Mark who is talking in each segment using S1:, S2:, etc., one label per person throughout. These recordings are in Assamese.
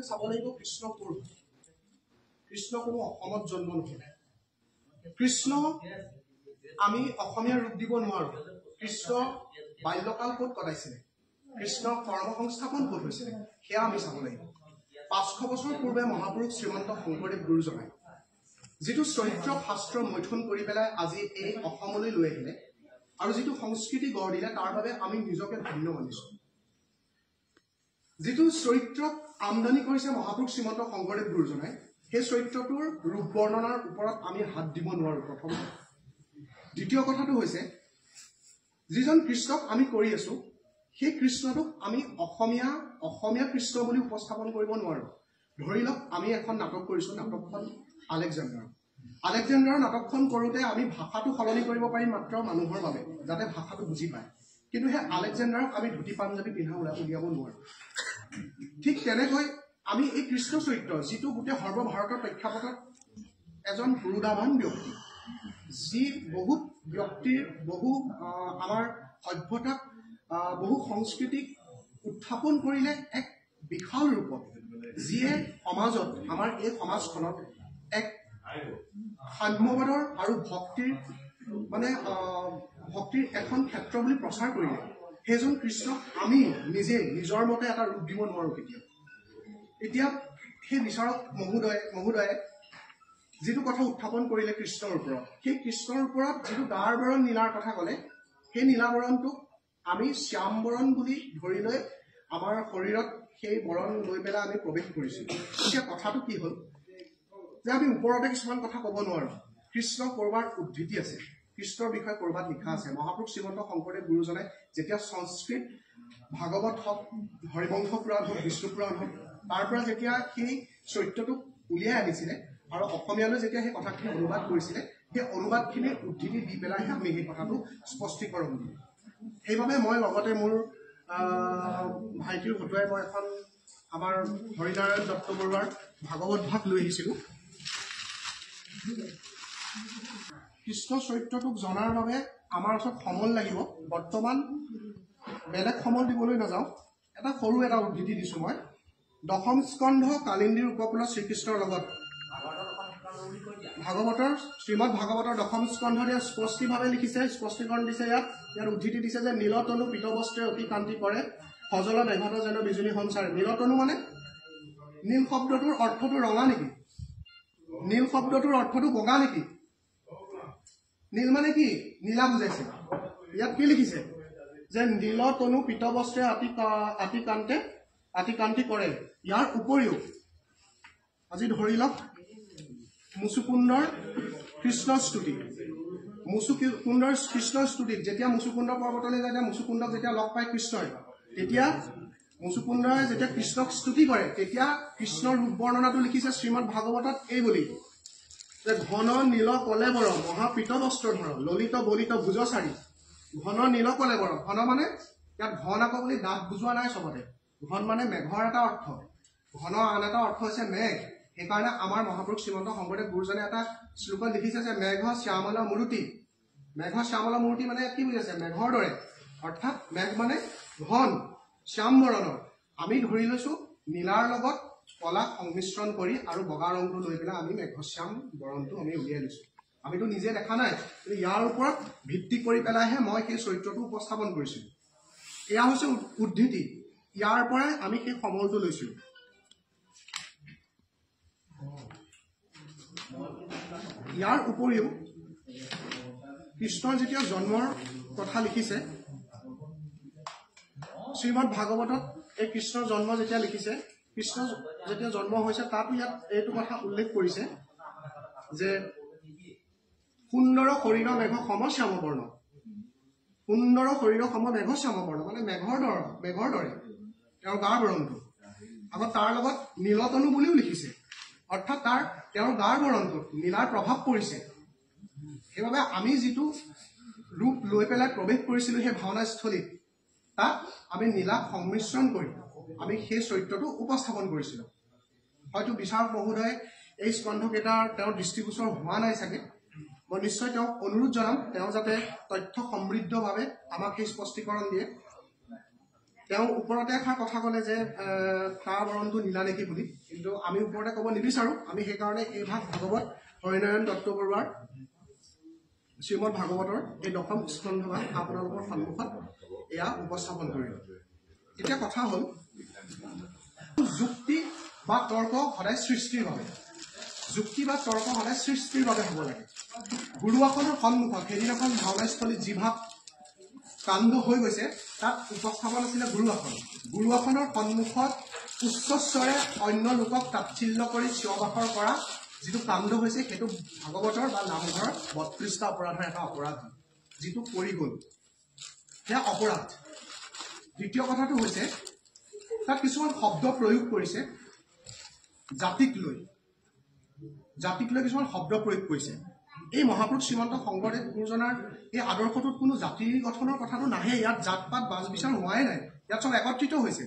S1: চাব লাগিব কৃষ্ণ কোন কৃষ্ণ কোনো অসমত জন্ম নহয় কৃষ্ণ আমি অসমীয়া ৰূপ দিব নোৱাৰো কৃষ্ণ বাল্যকাল ক'ত কটাইছিল কৃষ্ণ কৰ্ম সংস্থাপন ক'ত হৈছিল সেয়া আমি চাব লাগিব 500 বছৰ পূৰ্বে মহাপুৰুষ শ্ৰীমন্ত শংকৰদেৱ গুৰুজনাই যেটো চৰিত্ৰ শাস্ত্ৰ মৈথুন কৰি পেলাই আজি এই অসমলৈ লৈ আহিলে আৰু যেটো সংস্কৃতি গঢ় দিলে তাৰ বাবে আমি নিজকে ধন্য মানিছো যেটো চৰিত্ৰ আমদানি কৰিছে মহাপুৰুষ শ্ৰীমন্ত শংকৰদেৱ গুৰুজনাই সেই চৰিত্ৰটোৰ ৰূপ বৰ্ণনাৰ ওপৰত আমি হাত দিব নোৱাৰো প্ৰথম দ্বিতীয় কথাটো হৈছে যিজন কৃষ্ণক আমি কৰি আছো সেই কৃষ্ণটোক আমি অসমীয়া কৃষ্ণ বুলি উপস্থাপন কৰিব নোৱাৰো ধৰি লওক আমি এখন নাটক কৰিছো নাটকখন আলেকজাণ্ডাৰৰ নাটকখন কৰোতে আমি ভাষাটো সলনি কৰিব পাৰিম মাত্ৰ মানুহৰ বাবে যাতে ভাষাটো বুজি পায় কিন্তু হে আলেকজাণ্ডাৰক আমি ধুতি পাঞ্জাবী পিন্ধা উলিয়াব নোৱাৰো ঠিক তেনেকৈ আমি এই কৃষ্ণ চৰিত্ৰ যিটো গোটেই সৰ্বভাৰতৰ প্ৰেক্ষাপটত এজন গুৰুদামান ব্যক্তি যি বহুত ব্যক্তিৰ বহু আমাৰ সভ্যতাক বহু সংস্কৃতিক উত্থাপন কৰিলে এক বিশাল ৰূপত যিয়ে সমাজত আমাৰ এই সমাজখনত এক সাম্যবাদৰ আৰু ভক্তিৰ মানে ভক্তিৰ এখন ক্ষেত্ৰ বুলি প্ৰচাৰ কৰিলে সেইজন কৃষ্ণক আমি নিজে নিজৰ মতে এটা ৰূপ দিব নোৱাৰো কেতিয়াও এতিয়া সেই বিচাৰক মহোদয়ে যেটো কথা উত্থাপন কৰিলে কৃষ্ণৰ ওপৰত সেই কৃষ্ণৰ ওপৰত যেটো গাৰ বৰণ নীলাৰ কথা ক'লে সেই নীলাবৰণটো আমি শ্যাম বৰণ বুলি ধৰি লৈ আমাৰ শৰীৰত সেই বৰণ লৈ পেলাই আমি প্ৰৱেশ কৰিছো এতিয়া কথাটো কি হ'ল যে আমি ওপৰতে কিছুমান কথা ক'ব নোৱাৰো কৃষ্ণ কৰবাৰ উদ্ধৃতি আছে কৃষ্ণৰ বিষয়ে কৰবাত লিখা আছে মহাপুৰুষ শ্ৰীমন্ত শংকৰদেৱ গুৰুজনাই যেতিয়া সংস্কৃত ভাগৱত হওক হৰিবংশ পুৰাণ হওক বিষ্ণু পুৰাণ হওক তাৰ পৰা যেতিয়া সেই চৰিত্ৰটোক উলিয়াই আনিছিলে আৰু অসমীয়ালৈ যেতিয়া সেই কথাখিনি অনুবাদ কৰিছিলে সেই অনুবাদখিনিৰ উদ্ধৃতি দি পেলাইহে আমি সেই কথাটো স্পষ্টীকৰণ দিম সেইবাবে মই লগতে মোৰ ভাইটিৰ হতুৱাই মই এখন আমাৰ হৰিনাৰায়ণ দত্ত বৰুৱাৰ ভাগৱত ভাগ লৈ আহিছিলোঁ কৃষ্ণ চৰিত্ৰটোক জনাৰ বাবে আমাৰ ওচৰত সমল লাগিব বৰ্তমান বেলেগ সমল দিবলৈ নাযাওঁ এটা সৰু এটা উদ্ধৃতি দিছোঁ মই দশম স্কন্ধ কালিন্দীৰ উপকূলত শ্ৰীকৃষ্ণৰ লগত ভাগৱতৰ শ্ৰীমদ ভাগৱতৰ দশম স্কন্ধত স্পষ্টভাৱে লিখিছে স্পষ্টীকৰণ দিছে ইয়াৰ উদ্ধৃতি দিছে যে নীলতনু পীতবস্ত্ৰে অতি কান্তি কৰে সজল মেঘত যেন বিজুলী সঞ্চাৰে নীলতনু মানে নীল শব্দটোৰ অৰ্থটো ৰঙা নেকি নীল শব্দটোৰ অৰ্থটো বগা নেকি নীল মানে কি নীলা বুজাইছে ইয়াত কি লিখিছে যে নীলতনু পীতবস্ত্ৰে আতি কান্তি কৰে ইয়াৰ উপৰিও আজি ধৰি লওক মুচুকুন্দৰ কৃষ্ণ স্তুতিত যেতিয়া মুচুকুন্দ পৰ্বতলৈ যায় মুচুকুন্দক যেতিয়া লগ পায় কৃষ্ণই তেতিয়া মুচুকুন্দই যেতিয়া কৃষ্ণক স্তুতি কৰে তেতিয়া কৃষ্ণৰ ৰূপ বৰ্ণনাটো লিখিছে শ্ৰীমদ ভাগৱতত এই বুলি যে ঘন নীল কলেবৰ মহাপীত বস্ত্ৰধৰ ললিত বলিত ভুজচাৰী ঘন নীল কলেবৰ ঘন মানে ইয়াত ঘন আকৌ বুলি দাঁত বুজোৱা নাই চবতে ঘন মানে মেঘৰ এটা অৰ্থ ঘন আন এটা অৰ্থ হৈছে মেঘ সেইকাৰণে আমাৰ মহাপুৰুষ শ্ৰীমন্ত শংকৰদেৱ গুৰুজনে এটা শ্লোকত লিখিছে যে মেঘ শ্যামলা মূৰ্তি মানে কি বুজাইছে মেঘৰ দৰে অৰ্থাৎ মেঘ মানে ঘন শ্যাম বৰণৰ আমি ধৰি লৈছো নীলাৰ লগত কলা সংমিশ্ৰণ কৰি আৰু বগা ৰংটো লৈ পেলাই আমি মেঘশ্যাম বৰণটো আমি উলিয়াই লৈছো আমিতো নিজে দেখা নাই কিন্তু ইয়াৰ ওপৰত ভিত্তি কৰি পেলাইহে মই সেই চৰিত্ৰটো উপস্থাপন কৰিছো এয়া হৈছে উদ্ধৃতি ইয়াৰ পৰাই আমি সেই সমলটো লৈছো ইয়াৰ উপৰিও কৃষ্ণৰ যেতিয়া জন্মৰ কথা লিখিছে শ্ৰীমদ ভাগৱতত এই কৃষ্ণৰ জন্ম যেতিয়া লিখিছে কৃষ্ণ যেতিয়া জন্ম হৈছে তাতো ইয়াত এইটো কথা উল্লেখ কৰিছে যে সুন্দৰ শৰীৰ মেঘ সম শ্যামবৰ্ণ সুন্দৰ শৰীৰ সম মেঘ শ্যামবৰ্ণ মানে মেঘৰ দৰে তেওঁৰ গাৰ বৰণটো আকৌ তাৰ লগত নীলতনু বুলিও লিখিছে অৰ্থাৎ তেওঁৰ গাৰ বৰণটোত নীলাৰ প্ৰভাৱ পৰিছে সেইবাবে আমি যিটো ৰূপ লৈ পেলাই প্ৰৱেশ কৰিছিলোঁ সেই ভাওনাস্থলীত তাত আমি নীলাক সংমিশ্ৰণ কৰি আমি সেই চৰিত্ৰটো উপস্থাপন কৰিছিলোঁ হয়তো বিচাৰক মহোদয়ে এই স্কন্ধকেইটাৰ তেওঁৰ দৃষ্টিগোচৰ হোৱা নাই চাগে মই নিশ্চয় তেওঁক অনুৰোধ জনাম তেওঁ যাতে তথ্য সমৃদ্ধভাৱে আমাক সেই স্পষ্টীকৰণ দিয়ে তেওঁ ওপৰতে এষাৰ কথা ক'লে যে তাৰ বৰণটো নীলা নেকি বুলি, কিন্তু আমি ওপৰতে ক'ব নিবিচাৰোঁ। আমি সেইকাৰণে এই ভাগ ভাগৱত হৰিনাৰায়ণ দত্ত বৰুৱাৰ শ্ৰীমদ ভাগৱতৰ এই 10ম স্কন্ধভাগ আপোনালোকৰ সন্মুখত এয়া উপস্থাপন কৰিলোঁ। এতিয়া কথা হ'ল, যুক্তি বা তৰ্ক সদায় সৃষ্টিৰ বাবে, যুক্তি বা তৰ্ক সদায় সৃষ্টিৰ বাবে হ'ব লাগে। গুৰুআসনৰ সন্মুখত সেইদিনাখন ভাওনাস্থলীত যি ভাৱ কাণ্ড হৈ গৈছে তাত উপস্থাপন আছিলে গুৰুআসন। গুৰুআসনৰ সন্মুখত উচ্চস্বৰে অন্য লোকক তাচ্ছিল্য কৰি চিঞৰ-বাখৰ কৰা যিটো কাণ্ড হৈছে, সেইটো ভাগৱতৰ বা নামঘৰৰ 32টা অপৰাধৰ এটা অপৰাধ, যিটো কৰি গ'ল, সেয়া অপৰাধ। দ্বিতীয় কথাটো হৈছে, তাত কিছুমান শব্দ প্ৰয়োগ কৰিছে, জাতিক লৈ কিছুমান শব্দ প্ৰয়োগ কৰিছে। এই মহাপুৰুষ শ্ৰীমন্ত শংকৰদেৱ গুৰুজনাৰ এই আদৰ্শটোত কোনো জাতিৰ গঠনৰ কথাটো নাহে। ইয়াত জাত পাত বাজ বিচাৰ হোৱাই নাই, ইয়াত চব একত্ৰিত হৈছে।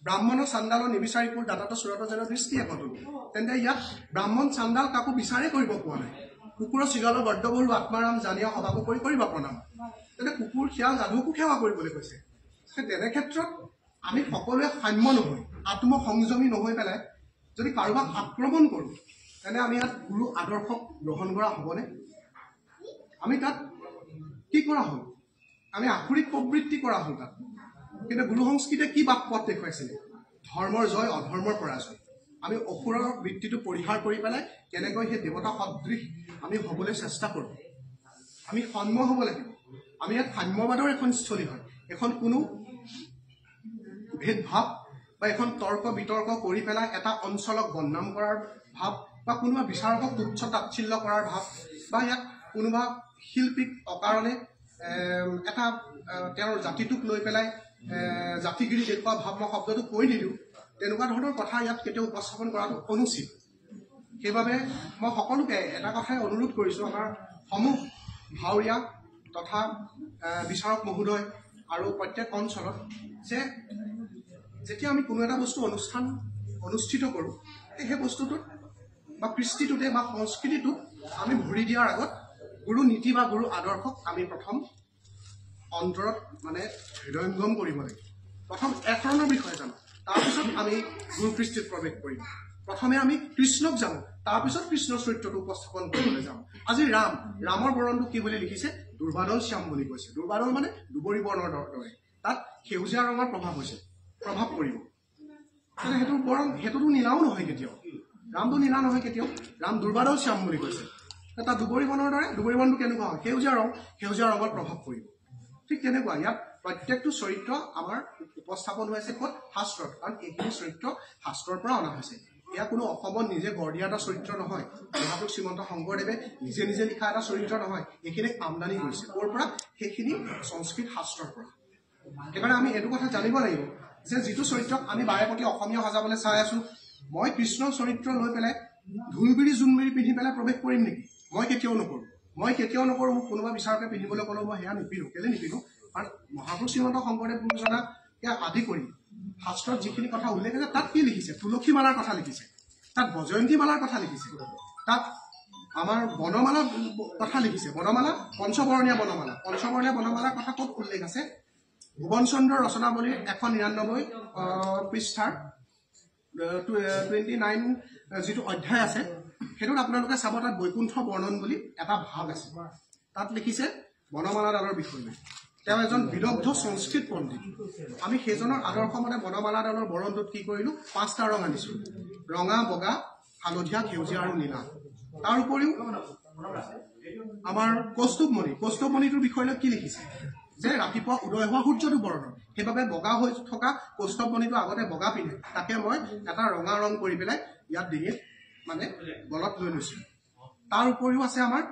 S1: ব্ৰাহ্মণ চাণ্ডাল নিবিচাৰি কোন দাতাত চূড়াত যেন দৃষ্টি একতো, তেন্তে ইয়াত ব্ৰাহ্মণ চাণ্ডাল কাকো বিচাৰে কৰিব পোৱা নাই। কুকুৰৰ চিগালৰ বৰ্দবৰু আত্মাৰাম জানিয়া সভাকো কৰি কৰিবা প্ৰণাম, তেন্তে কুকুৰ শিয়াল যাদুকো সেৱা কৰিবলৈ কৈছে। তেনে ক্ষেত্ৰত আমি সকলোৱে সাম্য নহৈ, আত্মসংযমী নহৈ পেলাই যদি কাৰোবাক আক্ৰমণ কৰোঁ, তেনে আমি ইয়াত গুৰু আদৰ্শক গ্ৰহণ কৰা হ'বনে? আমি তাত কি কৰা হ'ল? আমি আখৰিক প্ৰবৃত্তি কৰা হ'ল তাত। কিন্তু গুৰু সংস্কৃতিয়ে কি বাক পথ দেখুৱাইছিলে? ধৰ্মৰ জয়, অধৰ্মৰ পৰাজয়। আমি অসুৰৰ বৃত্তিটো পৰিহাৰ কৰি পেলাই কেনেকৈ সেই দেৱতা সদৃশ আমি হ'বলৈ চেষ্টা কৰোঁ। আমি সন্ম হ'ব লাগিব। আমি ইয়াত সাম্যবাদৰ এখন স্থলী হয়, এখন কোনো ভেদভাৱ বা এখন তৰ্ক বিতৰ্ক কৰি পেলাই এটা অঞ্চলক বদনাম কৰাৰ ভাৱ, বা কোনোবা বিচাৰকক তুচ্ছ তাচ্ছিল্য কৰাৰ ভাৱ, বা ইয়াত কোনোবা শিল্পীক অকাৰণে এটা তেওঁৰ জাতিটোক লৈ পেলাই জাতিগিৰি দেখুওৱা ভাৱ, মই শব্দটো কৈ নিদিওঁ, তেনেকুৱা ধৰণৰ কথা ইয়াত কেতিয়াও উপস্থাপন কৰাটো অনুচিত। সেইবাবে মই সকলোকে এটা কথাই অনুৰোধ কৰিছোঁ, আমাৰ সমূহ ভাৱৰীয়া তথা বিচাৰক মহোদয় আৰু প্ৰত্যেক অঞ্চলত, যে যেতিয়া আমি কোনো এটা বস্তু অনুষ্ঠিত কৰোঁ, সেই বস্তুটোত বা কৃষ্টিটোতে বা সংস্কৃতিটোত আমি ভৰি দিয়াৰ আগত গুৰু নীতি বা গুৰু আদৰ্শক আমি প্ৰথম অন্তৰত মানে হৃদয়ংগম কৰিব লাগিব। প্ৰথম একৰণৰ বিষয়ে জানো, তাৰপিছত আমি গুৰু কৃষ্টিত প্ৰৱেশ কৰিম। প্ৰথমে আমি কৃষ্ণক জানো, তাৰপিছত কৃষ্ণৰ চৰিত্ৰটো উপস্থাপন কৰিবলৈ যাওঁ। আজি ৰামৰ বৰণটো কি বুলি লিখিছে? দুৰ্বাদল শ্যাম বুলি কৈছে। দুৰ্বাদল মানে দুবৰি বৰ্ণৰ দৰে, তাত সেউজীয়া ৰঙৰ প্ৰভাৱ পৰিব। সেইটো বৰণ, সেইটোতো নীলাও নহয় কেতিয়াও, ৰামটো নীলা নহয় কেতিয়াও। ৰাম দুৰ্বাদল শ্যাম বুলি কৈছে। তাত দুবৰি বৰ্ণৰ দৰে, দুবৰি বৰ্ণটো কেনেকুৱা হয়? সেউজীয়া ৰঙৰ প্ৰভাৱ পৰিব। ঠিক তেনেকুৱা ইয়াত প্ৰত্যেকটো চৰিত্ৰ আমাৰ উপস্থাপন হৈ আছে ক'ত? শাস্ত্ৰত। কাৰণ এইখিনি চৰিত্ৰ শাস্ত্ৰৰ পৰা অনা হৈছে। এয়া কোনো অসমত নিজে গঢ় দিয়া এটা চৰিত্ৰ নহয়, মহাপুৰুষ শ্ৰীমন্ত শংকৰদেৱে নিজে লিখা এটা চৰিত্ৰ নহয়। এইখিনি আমদানি কৰিছে ক'ৰ পৰা? সেইখিনি সংস্কৃত শাস্ত্ৰৰ পৰা। সেইকাৰণে আমি এইটো কথা জানিব লাগিব যে যিটো চৰিত্ৰক আমি বাৰে প্ৰতি অসমীয়া সজাবলৈ চাই আছোঁ, মই কৃষ্ণৰ চৰিত্ৰ লৈ পেলাই ঢোলবিৰি জোনবিৰি পিন্ধি পেলাই প্ৰৱেশ কৰিম নেকি? মই কেতিয়াও নকৰোঁ। মোক কোনোবা বিচাৰকে পিন্ধিবলৈ ক'লেও মই সেয়া নিপিন্ধোঁ। কেলৈ নিপিন্ধোঁ? কাৰণ মহাপুৰুষ শ্ৰীমন্ত শংকৰদেৱ গুৰুজনাকে আদি কৰি শাস্ত্ৰত যিখিনি কথা উল্লেখ আছে, তাত কি লিখিছে? তুলসী মালাৰ কথা লিখিছে, তাত বজয়ন্তী মালাৰ কথা লিখিছে, তাত আমাৰ বনমালাৰ কথা লিখিছে। বনমালা, পঞ্চবৰ্ণীয়া বনমালাৰ কথা ক'ত উল্লেখ আছে? ভুৱন চন্দ্ৰ ৰচনাৱলীৰ 199 পৃষ্ঠাৰ 29 যিটো অধ্যায় আছে, সেইটোত আপোনালোকে চাব, তাত বৈকুণ্ঠ বৰ্ণন বুলি এটা ভাগ আছে। তাত লিখিছে বনমালাডালৰ বিষয়ে। তেওঁ এজন বিদগ্ধ সংস্কৃত পণ্ডিত। আমি সেইজনৰ আদৰ্শমতে বনমালাডালৰ বৰণটোত কি কৰিলোঁ? 5টা ৰং আনিছোঁ: ৰঙা, বগা, হালধীয়া, সেউজীয়া আৰু নীলা। তাৰ উপৰিও আমাৰ কৌস্তুভমণিটোৰ বিষয়লৈ কি লিখিছে? যে ৰাতিপুৱা উদয় হোৱা সূৰ্যটো বৰণৰ, সেইবাবে বগা হৈ থকা কৌস্তুভমণিটো আগতে বগা পিন্ধে, তাকে মই এটা ৰঙা ৰং কৰি পেলাই ইয়াত ডিঙিত মানে গলত লৈ লৈছোঁ। তাৰ উপৰিও আছে আমাৰ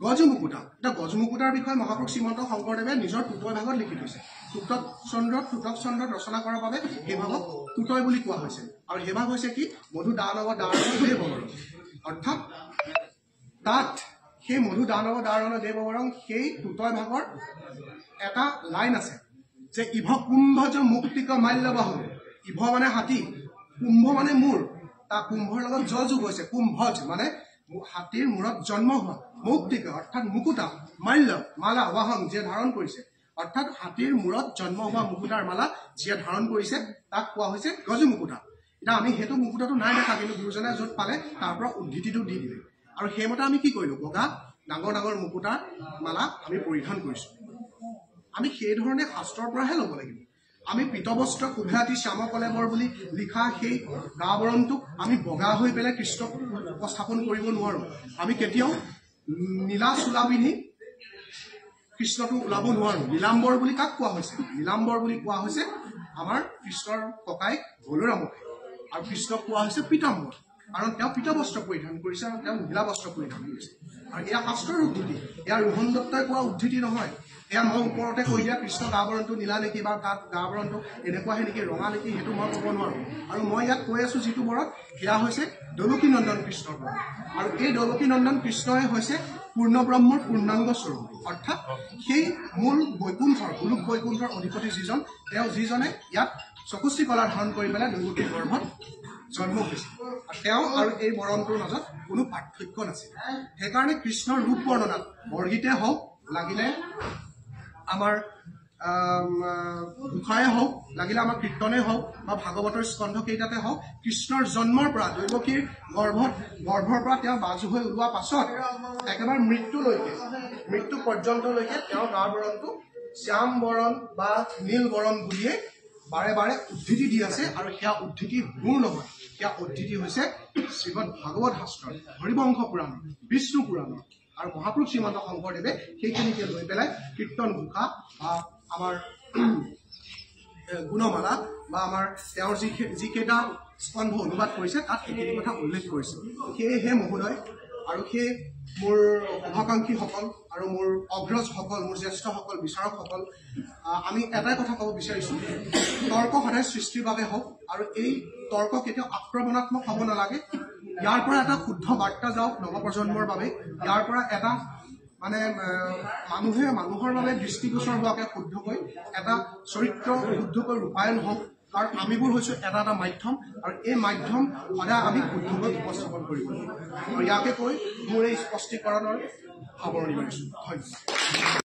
S1: গজমুকুতা। এতিয়া গজমুকুতাৰ বিষয়ে মহাপুৰুষ শ্ৰীমন্ত শংকৰদেৱে নিজৰ টুটয় ভাগত লিখি থৈছে। টুটক চন্দ্ৰত ৰচনা কৰাৰ বাবে সেই ভাগক টুটয় বুলি কোৱা হৈছে। আৰু সেই ভাগ হৈছে কি? মধু দানৱ দাৰুণ দেৱবৰণ। অৰ্থাৎ তাত সেই মধু দানৱ দাৰুণ দেৱবৰণ, সেই টুটয় ভাগৰ এটা লাইন আছে যে ইভ কুম্ভজ মুক্তিক মাল্যবাহন। ইভ মানে হাতী, কুম্ভ মানে মূৰ, তাৰ কুম্ভৰ লগত যোগ হৈছে। কুম্ভজ মানে হাতীৰ মূৰত জন্ম হোৱা, মৌক্তিক অৰ্থাৎ মুকুতা, মাল্য মালা, বাহন যে ধাৰণ কৰিছে, অৰ্থাৎ হাতীৰ মূৰত জন্ম হোৱা মুকুতাৰ মালা যিয়ে ধাৰণ কৰিছে তাক কোৱা হৈছে গজু মুকুতা। এতিয়া আমি সেইটো মুকুতাটো নাই দেখা, কিন্তু গুৰুজনে য'ত পালে তাৰ পৰা উদ্ধৃতিটো দি দিলে, আৰু সেইমতে আমি কি কৰিলোঁ, বগা ডাঙৰ ডাঙৰ মুকুতাৰ মালা আমি পৰিধান কৰিছোঁ। আমি সেই ধৰণে শাস্ত্ৰৰ পৰাহে ল'ব লাগিব। আমি পীতবস্ত্ৰ কুভেৰাতি শ্যামকলেবৰ বুলি লিখা সেই গা বৰণটোক আমি বগা হৈ পেলাই কৃষ্ণক উপস্থাপন কৰিব নোৱাৰোঁ। আমি কেতিয়াও নীলা চোলা পিন্ধি কৃষ্ণটো ওলাব নোৱাৰোঁ। নীলাম্বৰ বুলি কাক কোৱা হৈছে? নীলাম্বৰ বুলি কোৱা হৈছে আমাৰ কৃষ্ণৰ ককাইক বলোৰামক, আৰু কৃষ্ণক কোৱা হৈছে পীতাম্বৰ, কাৰণ তেওঁ পীতবস্ত্ৰ পৰিধান কৰিছে আৰু তেওঁ নীলা বস্ত্ৰ পৰিধান কৰিছে। আৰু এয়া শাস্ত্ৰৰ উদ্ধৃতি, এয়া ৰোহন দত্তই কোৱা উদ্ধৃতি নহয়। এয়া মই ওপৰতে কৈ দিয়া কৃষ্ণ গা বৰণটো নীলা নেকি বা তাত গা বৰণটো এনেকুৱাহে নেকি, ৰঙা নেকি, সেইটো মই ক'ব নোৱাৰোঁ। আৰু মই ইয়াত কৈ আছোঁ যিটো বৰত, সেয়া হৈছে দলকী নন্দন কৃষ্ণৰ বৰণ। আৰু এই দলকী নন্দন কৃষ্ণই হৈছে পূৰ্ণ ব্ৰহ্মৰ পূৰ্ণাংগ স্বৰূপ, অৰ্থাৎ সেই মূল বৈকুণ্ঠৰ গোলোক বৈকুণ্ঠৰ অধিপতি যিজন, তেওঁ যিজনে ইয়াত চকুষ্টি কলা ধাৰণ কৰি পেলাই দৈৱকীৰ গৰ্ভত জন্ম হৈছিল। তেওঁ আৰু এই বৰণটোৰ মাজত কোনো পাৰ্থক্য নাছিল। সেইকাৰণে কৃষ্ণৰ ৰূপ বৰ্ণনাত বৰগীতে হওক, লাগিলে আমাৰ ঘোষাৰে হওক, লাগিলে আমাৰ কীৰ্তনে হওক বা ভাগৱতৰ স্কন্ধকেইটাতে হওক, কৃষ্ণৰ জন্মৰ পৰা দৈৱকীৰ গৰ্ভৰ পৰা তেওঁ বাজু হৈ ওলোৱা পাছত একেবাৰে মৃত্যু পৰ্যন্তলৈকে তেওঁৰ গা বৰণটো শ্যাম বৰণ বা নীল বৰণ বুলিয়ে বাৰে বাৰে উদ্ধৃতি দি আছে। আৰু সেয়া উদ্ধৃতি মোৰ নহয়, সেয়া উদ্ধৃতি হৈছে শ্ৰীমদ ভাগৱত শাস্ত্ৰৰ, হৰিবংশ পুৰাণৰ, বিষ্ণু পুৰাণৰ, আৰু মহাপুৰুষ শ্ৰীমন্ত শংকৰদেৱে সেইখিনিকে লৈ পেলাই কীৰ্তন ঘোষা বা আমাৰ গুণমালা বা আমাৰ তেওঁৰ যিকেইটা স্কন্ধ অনুবাদ কৰিছে তাত সেইখিনি কথা উল্লেখ কৰিছে। সেয়েহে মহোদয় আৰু সেই মোৰ শুভাকাংক্ষীসকল আৰু মোৰ অগ্ৰজসকল, মোৰ জ্যেষ্ঠসকল, বিচাৰকসকল, আমি এটাই কথা ক'ব বিচাৰিছোঁ, তৰ্ক সদায় সৃষ্টিৰ বাবে হওক, আৰু এই তৰ্ক কেতিয়াও আক্ৰমণাত্মক হ'ব নালাগে। ইয়াৰ পৰা এটা শুদ্ধ বাৰ্তা যাওক নৱপ্ৰজন্মৰ বাবে, ইয়াৰ পৰা এটা মানে মানুহে মানুহৰ বাবে দৃষ্টিগোচৰ হোৱাকৈ শুদ্ধকৈ এটা চৰিত্ৰ শুদ্ধকৈ ৰূপায়ণ হওক, কাৰণ আমিবোৰ হৈছোঁ এটা এটা মাধ্যম, আৰু এই মাধ্যম সদায় আমি শুদ্ধকৈ উপস্থাপন কৰিব লাগিব। আৰু ইয়াকে কৈ মোৰ এই স্পষ্টীকৰণৰ সামৰণি মাৰিছোঁ। ধন্যবাদ।